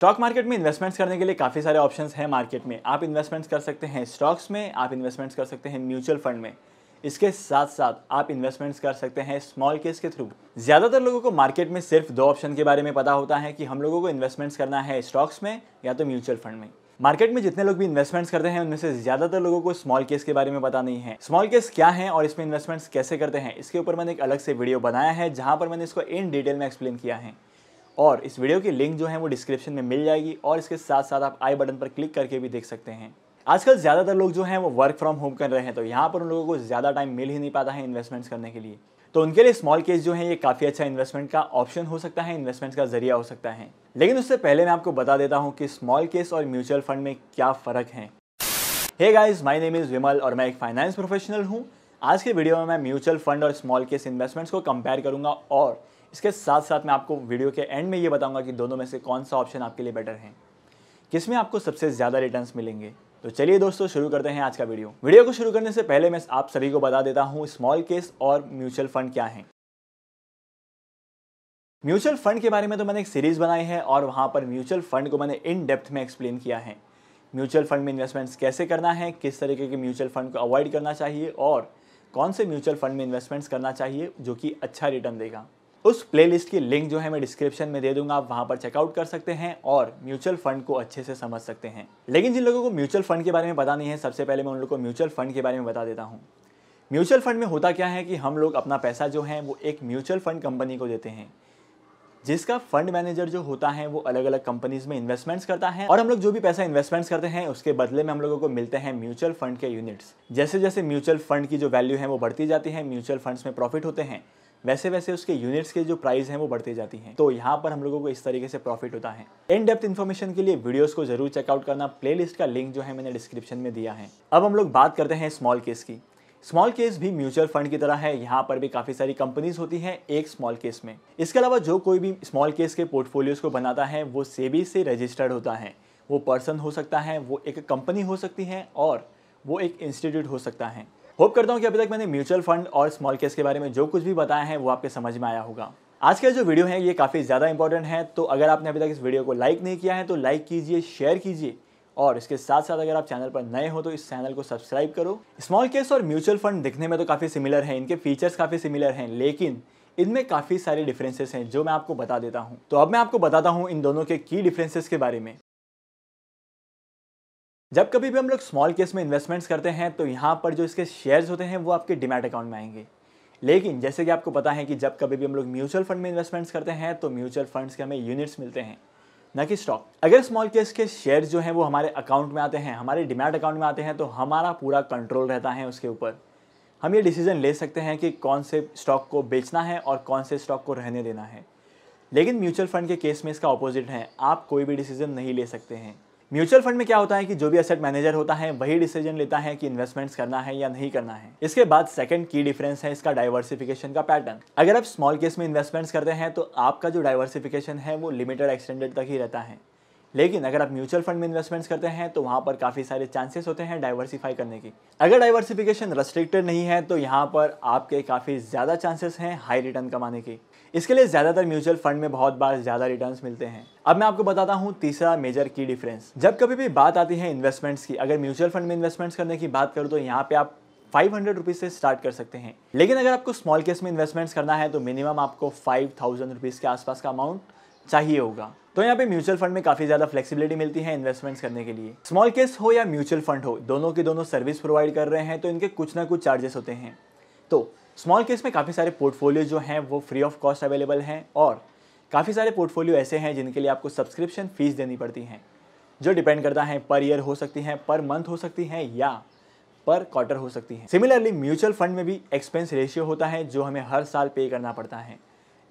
Stock market में investments करने के लिए काफ़ी सारे ऑप्शंस हैं मार्केट में। आप इन्वेस्टमेंट्स कर सकते हैं स्टॉक्स में, आप इन्वेस्टमेंट्स कर सकते हैं म्यूचुअल फंड में। इसके साथ साथ आप इन्वेस्टमेंट्स कर सकते हैं स्मॉल केस के थ्रू। ज़्यादातर लोगों को मार्केट में सिर्फ दो ऑप्शन के बारे में पता होता है कि हम लोगों को इन्वेस्टमेंट्स करना है स्टॉक्स में या तो म्यूचुअल फंड में। मार्केट में जितने लोग भी इन्वेस्टमेंट्स करते हैं उनमें से ज़्यादातर लोगों को स्मॉल केस के बारे में पता नहीं है। स्मॉल केस क्या है और इसमें इन्वेस्टमेंट्स कैसे करते हैं, इसके ऊपर मैंने एक अलग से वीडियो बनाया है जहाँ पर मैंने इसको इन डिटेल में एक्सप्लेन किया है और इस वीडियो की लिंक जो है वो डिस्क्रिप्शन में मिल जाएगी और इसके साथ साथ आप आई बटन पर क्लिक करके भी देख सकते हैं। आजकल ज़्यादातर लोग जो हैं वो वर्क फ्रॉम होम कर रहे हैं, तो यहाँ पर उन लोगों को ज़्यादा टाइम मिल ही नहीं पाता है इन्वेस्टमेंट्स करने के लिए। तो उनके लिए स्मॉल केस जो है ये काफ़ी अच्छा इन्वेस्टमेंट का ऑप्शन हो सकता है, इन्वेस्टमेंट का जरिया हो सकता है। लेकिन उससे पहले मैं आपको बता देता हूँ कि स्मॉल केस और म्यूचुअल फंड में क्या फ़र्क है। Hey guys, my name is Vimal और मैं एक फाइनेंस प्रोफेशनल हूँ। आज के वीडियो में मैं म्यूचुअल फंड और स्मॉल केस इन्वेस्टमेंट्स को कंपेयर करूँगा और इसके साथ साथ मैं आपको वीडियो के एंड में ये बताऊंगा कि दोनों में से कौन सा ऑप्शन आपके लिए बेटर है, किसमें आपको सबसे ज़्यादा रिटर्न्स मिलेंगे। तो चलिए दोस्तों शुरू करते हैं आज का वीडियो को शुरू करने से पहले मैं आप सभी को बता देता हूँ स्मॉल केस और म्यूचुअल फंड क्या है। म्यूचुअल फंड के बारे में तो मैंने एक सीरीज़ बनाई है और वहाँ पर म्यूचुअल फंड को मैंने इन डेप्थ में एक्सप्लेन किया है। म्यूचुअल फंड में इन्वेस्टमेंट्स कैसे करना है, किस तरीके के म्यूचुअल फंड को अवॉइड करना चाहिए और कौन से म्यूचुअल फंड में इन्वेस्टमेंट्स करना चाहिए जो कि अच्छा रिटर्न देगा। उस प्लेलिस्ट की लिंक जो है मैं डिस्क्रिप्शन में दे दूंगा, आप वहां पर चेकआउट कर सकते हैं और म्यूचुअल फंड को अच्छे से समझ सकते हैं। लेकिन जिन लोगों को म्यूचुअल फंड के बारे में पता नहीं है, सबसे पहले मैं उन लोगों को म्यूचुअल फंड के बारे में बता देता हूँ। म्यूचुअल फंड में होता क्या है कि हम लोग अपना पैसा जो है वो एक म्यूचुअल फंड कंपनी को देते हैं, जिसका फंड मैनेजर जो होता है वो अलग अलग कंपनीज में इन्वेस्टमेंट्स करता है और हम लोग जो भी पैसा इन्वेस्टमेंट्स करते हैं उसके बदले में हम लोगों को मिलते हैं म्यूचुअल फंड के यूनिट्स। जैसे जैसे म्यूचुअल फंड की जो वैल्यू है वो बढ़ती जाती है, म्यूचुअल फंड्स में प्रॉफिट होते हैं, वैसे वैसे उसके यूनिट्स के जो प्राइस हैं वो बढ़ती जाती हैं। तो यहाँ पर हम लोगों को इस तरीके से प्रॉफिट होता है। इन डेप्थ इन्फॉर्मेशन के लिए वीडियोस को जरूर चेकआउट करना, प्लेलिस्ट का लिंक जो है मैंने डिस्क्रिप्शन में दिया है। अब हम लोग बात करते हैं स्मॉल केस की। स्मॉल केस भी म्यूचुअल फंड की तरह है, यहाँ पर भी काफ़ी सारी कंपनीज होती हैं एक स्मॉल केस में। इसके अलावा जो कोई भी स्मॉल केस के पोर्टफोलियोज को बनाता है वो सेबी से रजिस्टर्ड होता है। वो पर्सन हो सकता है, वो एक कंपनी हो सकती है और वो एक इंस्टीट्यूट हो सकता है। होप करता हूँ कि अभी तक मैंने म्यूचुअल फंड और स्मॉल केस के बारे में जो कुछ भी बताया है वो आपके समझ में आया होगा। आज का जो वीडियो है ये काफ़ी ज़्यादा इंपॉर्टेंट है, तो अगर आपने अभी तक इस वीडियो को लाइक नहीं किया है तो लाइक कीजिए, शेयर कीजिए और इसके साथ साथ अगर आप चैनल पर नए हो तो इस चैनल को सब्सक्राइब करो। स्मॉल केस और म्यूचुअल फंड दिखने में तो काफ़ी सिमिलर हैं, इनके फीचर्स काफ़ी सिमिलर हैं, लेकिन इनमें काफ़ी सारे डिफरेंसेस हैं जो मैं आपको बता देता हूँ। तो अब मैं आपको बताता हूँ इन दोनों के की डिफरेंसेस के बारे में। जब कभी भी हम लोग स्मॉल केस में इन्वेस्टमेंट्स करते हैं तो यहाँ पर जो इसके शेयर्स होते हैं वो आपके डीमैट अकाउंट में आएंगे। लेकिन जैसे कि आपको पता है कि जब कभी भी हम लोग म्यूचुअल फंड में इन्वेस्टमेंट्स करते हैं तो म्यूचुअल फंड्स के हमें यूनिट्स मिलते हैं, न कि स्टॉक। अगर स्मॉल केस के शेयर्स जो हैं वो हमारे अकाउंट में आते हैं, हमारे डीमैट अकाउंट में आते हैं, तो हमारा पूरा कंट्रोल रहता है उसके ऊपर। हम ये डिसीजन ले सकते हैं कि कौन से स्टॉक को बेचना है और कौन से स्टॉक को रहने देना है। लेकिन म्यूचुअल फंड के केस में इसका ऑपोजिट है, आप कोई भी डिसीजन नहीं ले सकते हैं। म्यूचुअल फंड में क्या होता है कि जो भी एसेट मैनेजर होता है वही डिसीजन लेता है कि इन्वेस्टमेंट्स करना है या नहीं करना है। इसके बाद सेकंड की डिफरेंस है इसका डाइवर्सिफिकेशन का पैटर्न। अगर आप स्मॉल केस में इन्वेस्टमेंट्स करते हैं तो आपका जो डाइवर्सिफिकेशन है वो लिमिटेड एक्सटेंडेड तक ही रहता है। लेकिन अगर आप म्यूचुअल फंड में इन्वेस्टमेंट्स करते हैं तो वहाँ पर काफ़ी सारे चांसेस होते हैं डाइवर्सिफाई करने की। अगर डाइवर्सिफिकेशन रेस्ट्रिक्टेड नहीं है तो यहाँ पर आपके काफ़ी ज़्यादा चांसेस हैं हाई रिटर्न कमाने की। इसके लिए ज़्यादातर म्यूचुअल फंड में बहुत बार ज़्यादा रिटर्न्स मिलते हैं। अब मैं आपको बताता हूँ तीसरा मेजर की डिफरेंस। जब कभी भी बात आती है इन्वेस्टमेंट्स की, अगर म्यूचुअल फंड में इन्वेस्टमेंट्स करने की बात करूँ तो यहाँ पे आप 500 रुपीज़ से स्टार्ट कर सकते हैं। लेकिन अगर आपको स्मॉल केस में इन्वेस्टमेंट्स करना है तो मिनिमम आपको 5000 रुपीज़ के आसपास का अमाउंट चाहिए होगा। तो यहाँ पे म्यूचुअल फंड में काफ़ी ज़्यादा फ्लेक्सिबिलिटी मिलती है इन्वेस्टमेंट्स करने के लिए। स्मॉल केस हो या म्यूचुअल फंड हो, दोनों के दोनों सर्विस प्रोवाइड कर रहे हैं तो इनके कुछ ना कुछ चार्जेस होते हैं। तो स्मॉल केस में काफ़ी सारे पोर्टफोलियो जो हैं वो फ्री ऑफ कॉस्ट अवेलेबल हैं और काफ़ी सारे पोर्टफोलियो ऐसे हैं जिनके लिए आपको सब्सक्रिप्शन फीस देनी पड़ती हैं, जो डिपेंड करता है पर ईयर हो सकती हैं, पर मंथ हो सकती हैं या पर क्वार्टर हो सकती हैं। सिमिलरली म्यूचुअल फंड में भी एक्सपेंस रेशियो होता है जो हमें हर साल पे करना पड़ता है।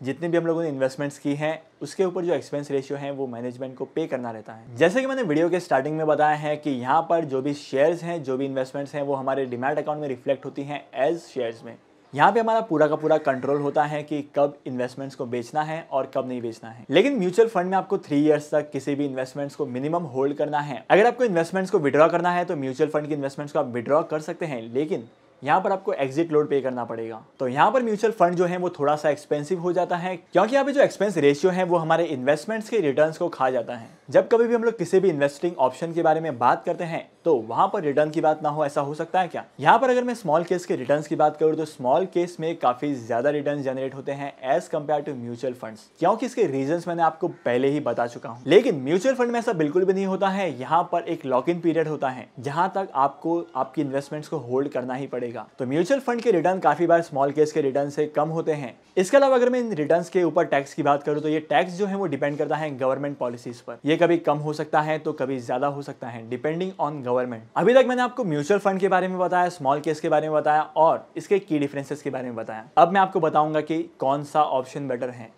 जितनी भी हम लोगों ने इन्वेस्टमेंट्स की हैं उसके ऊपर जो एक्सपेंस रेशियो है वो मैनेजमेंट को पे करना रहता है। जैसे कि मैंने वीडियो के स्टार्टिंग में बताया है कि यहाँ पर जो भी शेयर्स हैं, जो भी इन्वेस्टमेंट्स हैं वो हमारे डीमैट अकाउंट में रिफ्लेक्ट होती हैं एज शेयर्स में। यहाँ पे हमारा पूरा का पूरा कंट्रोल होता है कि कब इन्वेस्टमेंट्स को बेचना है और कब नहीं बेचना है। लेकिन म्यूचुअल फंड में आपको 3 इयर्स तक किसी भी इन्वेस्टमेंट्स को मिनिमम होल्ड करना है। अगर आपको इन्वेस्टमेंट्स को विड्रॉ करना है तो म्यूचुअल फंड की इन्वेस्टमेंट्स को आप विड्रॉ कर सकते हैं, लेकिन यहाँ पर आपको एग्जिट लोड पे करना पड़ेगा। तो यहाँ पर म्यूचुअल फंड जो है वो थोड़ा सा एक्सपेंसिव हो जाता है, क्योंकि यहाँ पे जो एक्सपेंस रेशियो है वो हमारे इन्वेस्टमेंट्स के रिटर्न्स को खा जाता है। जब कभी भी हम लोग किसी भी इन्वेस्टिंग ऑप्शन के बारे में बात करते हैं तो वहां पर रिटर्न की बात ना हो, ऐसा हो सकता है क्या? यहाँ पर अगर मैं स्मॉल केस के रिटर्न्स की बात करूँ तो स्मॉल केस में काफी ज्यादा रिटर्न जनरेट होते हैं as compared to mutual funds, क्योंकि इसके रीजंस मैंने आपको पहले ही बता चुका हूँ। लेकिन म्यूचुअल फंड में ऐसा बिल्कुल भी नहीं होता है। यहाँ पर एक लॉक इन पीरियड होता है जहां तक आपको आपकी इन्वेस्टमेंट्स को होल्ड करना ही पड़ेगा। तो म्यूचुअल फंड के रिटर्न काफी बार स्मॉल केस के रिटर्न से कम होते हैं। इसके अलावा अगर मैं इन रिटर्न्स के ऊपर टैक्स की बात करूं तो ये टैक्स जो है वो डिपेंड करता है गवर्नमेंट पॉलिसीज पर। ये कभी कम हो सकता है तो कभी ज्यादा हो सकता है, डिपेंडिंग ऑन गवर्नमेंट। अभी तक मैंने आपको म्यूचुअल फंड के बारे में बताया, स्मॉल केस के बारे में बताया और इसके की डिफरेंसेस के बारे में बताया। अब मैं आपको बताऊंगा कि कौन सा ऑप्शन बेटर है।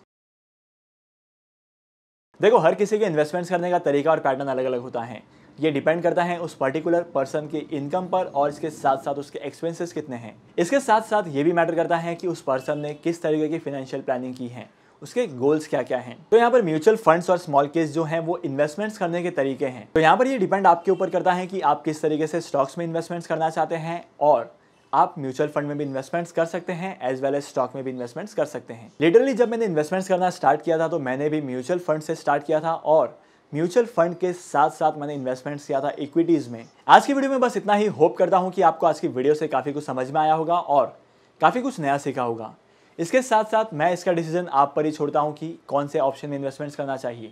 देखो, हर किसी के इन्वेस्टमेंट्स करने का तरीका और पैटर्न अलग अलग होता है। ये डिपेंड करता है उस पर्टिकुलर पर्सन की इनकम पर और इसके साथ साथ उसके एक्सपेंसेस कितने हैं। इसके साथ साथ ये भी मैटर करता है कि उस पर्सन ने किस तरीके की फाइनेंशियल प्लानिंग की है, उसके गोल्स क्या क्या हैं। तो यहाँ पर म्यूचुअल फंड्स और स्मॉल केस जो हैं वो इन्वेस्टमेंट्स करने के तरीके हैं। तो यहाँ पर ये डिपेंड आपके ऊपर करता है कि आप किस तरीके से स्टॉक्स में इन्वेस्टमेंट्स करना चाहते हैं, और आप म्यूचुअल फंड में भी इन्वेस्टमेंट्स कर सकते हैं एज वेल एज स्टॉक में भी इन्वेस्टमेंट्स कर सकते हैं। लिटरली जब मैंने इन्वेस्टमेंट्स करना स्टार्ट किया था तो मैंने भी म्यूचुअल फंड से स्टार्ट किया था और म्यूचुअल फंड के साथ साथ मैंने इन्वेस्टमेंट्स किया था इक्विटीज में। आज की वीडियो में बस इतना ही। होप करता हूं कि आपको आज की वीडियो से काफी कुछ समझ में आया होगा और काफी कुछ नया सीखा होगा। इसके साथ साथ मैं इसका डिसीजन आप पर ही छोड़ता हूं कि कौन से ऑप्शन में इन्वेस्टमेंट्स करना चाहिए,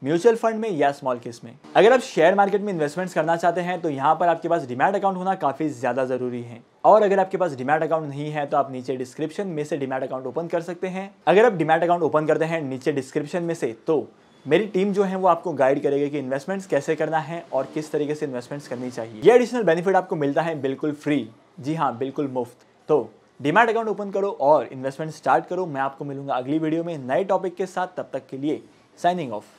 म्यूचुअल फंड में या स्मॉल केस में। अगर आप शेयर मार्केट में इन्वेस्टमेंट्स करना चाहते हैं तो यहाँ पर आपके पास डीमैट अकाउंट होना काफी ज्यादा जरूरी है, और अगर आपके पास डीमैट अकाउंट नहीं है तो आप नीचे डिस्क्रिप्शन में से डीमैट अकाउंट ओपन कर सकते हैं। अगर आप डीमैट अकाउंट ओपन करते हैं नीचे डिस्क्रिप्शन में से, तो मेरी टीम जो है वो आपको गाइड करेगी कि इन्वेस्टमेंट्स कैसे करना है और किस तरीके से इन्वेस्टमेंट्स करनी चाहिए। ये एडिशनल बेनिफिट आपको मिलता है बिल्कुल फ्री, जी हाँ बिल्कुल मुफ्त। तो डीमैट अकाउंट ओपन करो और इन्वेस्टमेंट स्टार्ट करो। मैं आपको मिलूंगा अगली वीडियो में नए टॉपिक के साथ। तब तक के लिए साइनिंग ऑफ।